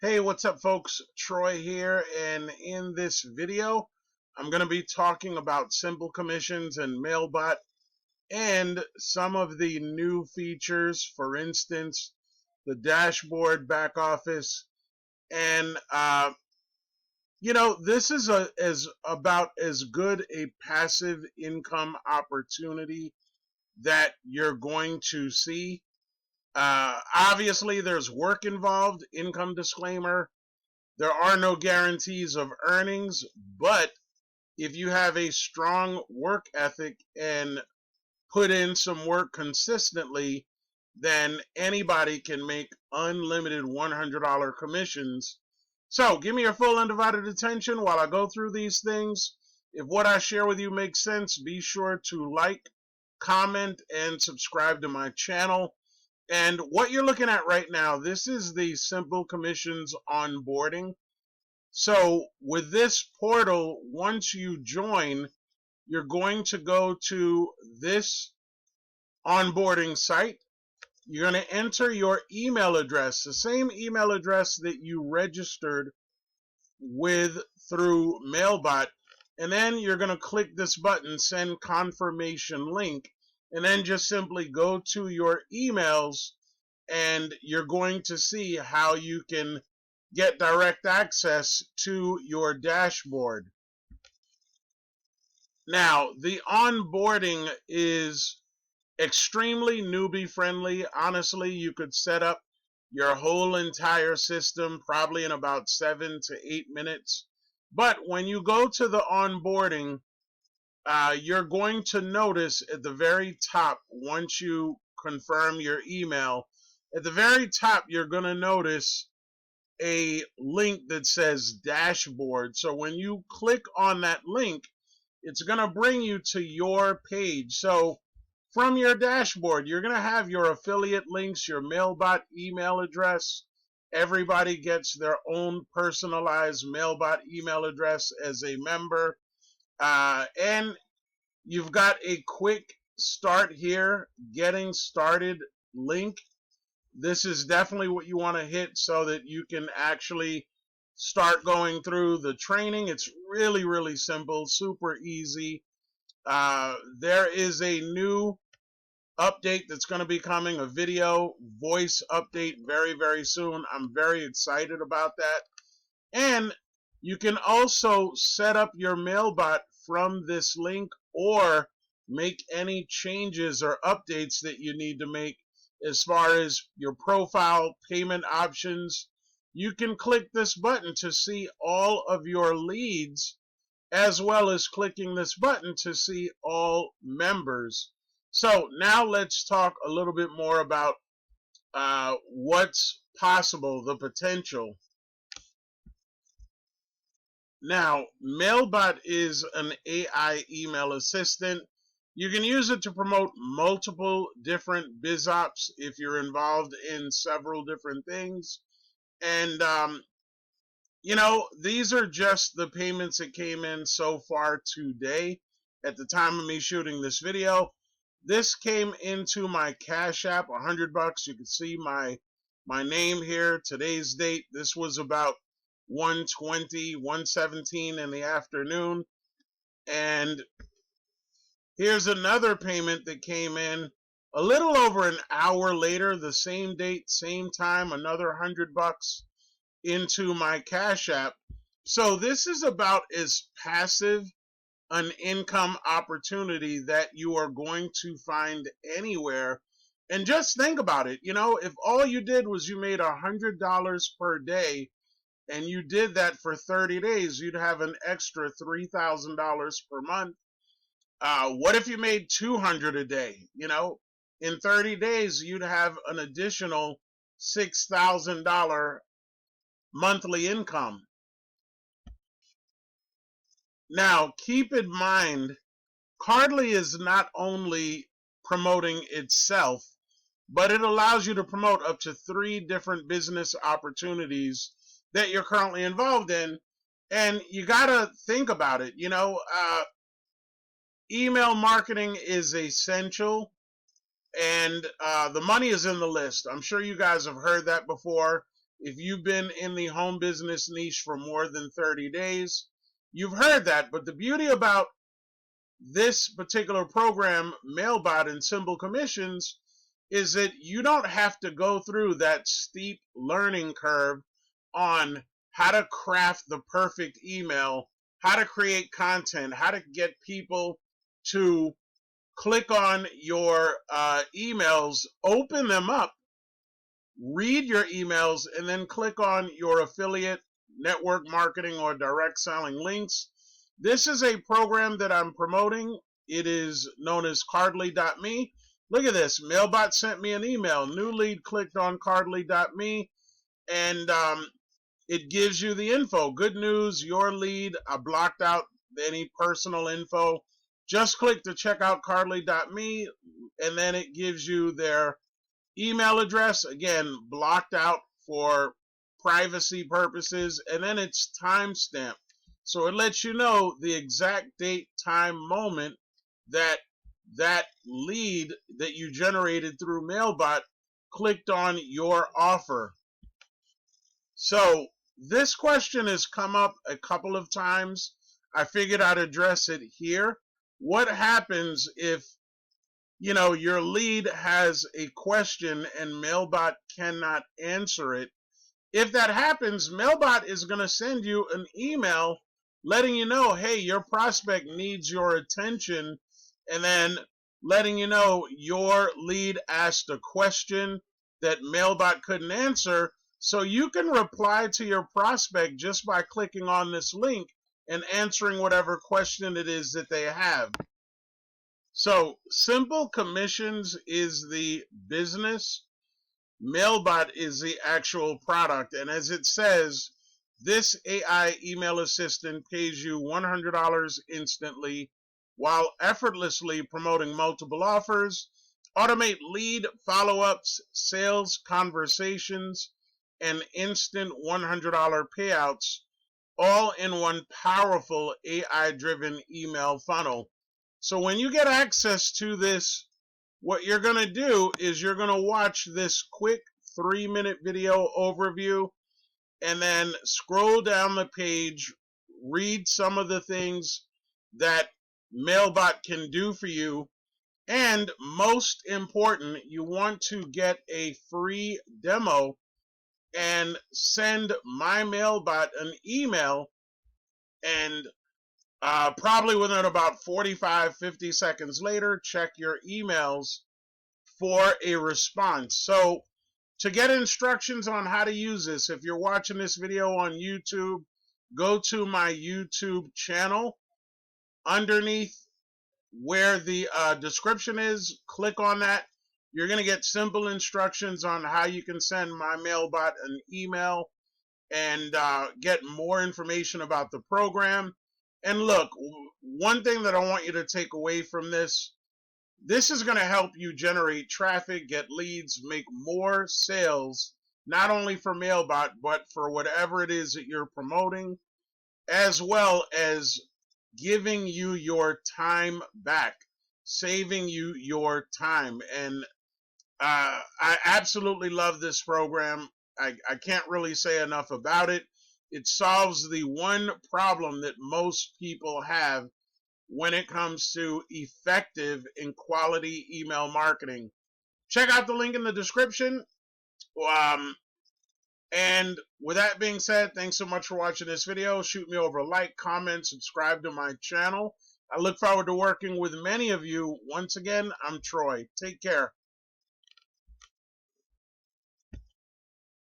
Hey, what's up, folks? Troy here, and in this video, I'm going to be talking about simple commissions and Mailbot and some of the new features, for instance, the dashboard back office. And, this is about as good a passive income opportunity that you're going to see. Obviously, there's work involved, income disclaimer. There are no guarantees of earnings, but if you have a strong work ethic and put in some work consistently, then anybody can make unlimited $100 commissions. So give me your full undivided attention while I go through these things. If what I share with you makes sense, be sure to like, comment, and subscribe to my channel. And what you're looking at right now, this is the Simple Commissions onboarding. So with this portal, once you join, you're going to go to this onboarding site. You're going to enter your email address, the same email address that you registered with through Mailbot. And then you're going to click this button, send confirmation link, and then just simply go to your emails and you're going to see how you can get direct access to your dashboard. Now, the onboarding is extremely newbie friendly. Honestly, you could set up your whole entire system probably in about 7 to 8 minutes. But when you go to the onboarding, you're going to notice at the very top, once you confirm your email, at the very top, you're going to notice a link that says dashboard. So when you click on that link, it's going to bring you to your page. So from your dashboard, you're going to have your affiliate links, your Mailbot email address. Everybody gets their own personalized Mailbot email address as a member. And you've got a quick start here, getting started link. This is definitely what you want to hit so that you can actually start going through the training. It's really, really simple, super easy. There is a new update that's going to be coming, a video voice update very, very soon. I'm very excited about that. And you can also set up your Mailbot from this link or make any changes or updates that you need to make as far as your profile, payment options. You can click this button to see all of your leads, as well as clicking this button to see all members. So now let's talk a little bit more about what's possible, the potential. Now, Mailbot is an AI email assistant. You can use it to promote multiple different biz ops if you're involved in several different things. And, these are just the payments that came in so far today at the time of me shooting this video. This came into my Cash App, $100. You can see my name here, today's date. This was about 1:20, 1:17 in the afternoon. And here's another payment that came in a little over an hour later, the same date, same time, another $100 into my Cash App. So this is about as passive an income opportunity that you are going to find anywhere. And just think about it. If all you did was you made $100 per day and you did that for 30 days, you'd have an extra $3,000 per month. What if you made $200 a day? In 30 days, you'd have an additional $6,000 monthly income. Now, keep in mind, Cardly is not only promoting itself, but it allows you to promote up to 3 different business opportunities that you're currently involved in. And you got to think about it. Email marketing is essential, and the money is in the list. I'm sure you guys have heard that before. If you've been in the home business niche for more than 30 days, you've heard that. But the beauty about this particular program, Mailbot and Simple Commissions, is that you don't have to go through that steep learning curve on how to craft the perfect email, how to create content, how to get people to click on your emails, open them up, read your emails, and then click on your affiliate, network marketing, or direct selling links. This is a program that I'm promoting. It is known as Cardly.me. Look at this. Mailbot sent me an email. New lead clicked on Cardly.me, and it gives you the info. Good news, your lead. I blocked out any personal info. Just click to check out Cardly.me, and then it gives you their email address, again, blocked out for privacy purposes, and then it's timestamped. So it lets you know the exact date, time, moment that that lead that you generated through Mailbot clicked on your offer. So this question has come up a couple of times. I figured I'd address it here. What happens if your lead has a question and Mailbot cannot answer it? If that happens, Mailbot is going to send you an email letting you know, hey, your prospect needs your attention, and then letting you know your lead asked a question that Mailbot couldn't answer. So you can reply to your prospect just by clicking on this link and answering whatever question it is that they have. So Simple Commissions is the business. Mailbot is the actual product. And as it says, this AI email assistant pays you $100 instantly while effortlessly promoting multiple offers, automate lead follow-ups, sales conversations, and instant $100 payouts, all in one powerful AI-driven email funnel. So when you get access to this, what you're going to do is you're going to watch this quick 3-minute video overview and then scroll down the page, read some of the things that Mailbot can do for you. And most important, you want to get a free demo and send my Mailbot an email, and probably within about 45-50 seconds later, check your emails for a response. So to get instructions on how to use this, if you're watching this video on YouTube, go to my YouTube channel. Underneath where the description is, click on that. You're going to get simple instructions on how you can send my Mailbot an email and get more information about the program. And look, one thing that I want you to take away from this is going to help you generate traffic, get leads, make more sales, not only for Mailbot, but for whatever it is that you're promoting, as well as giving you your time back, saving you your time. And I absolutely love this program. I can't really say enough about it. It solves the one problem that most people have when it comes to effective and quality email marketing. Check out the link in the description. And with that being said, thanks so much for watching this video. Shoot me over a like, comment, subscribe to my channel. I look forward to working with many of you. Once again, I'm Troy. Take care.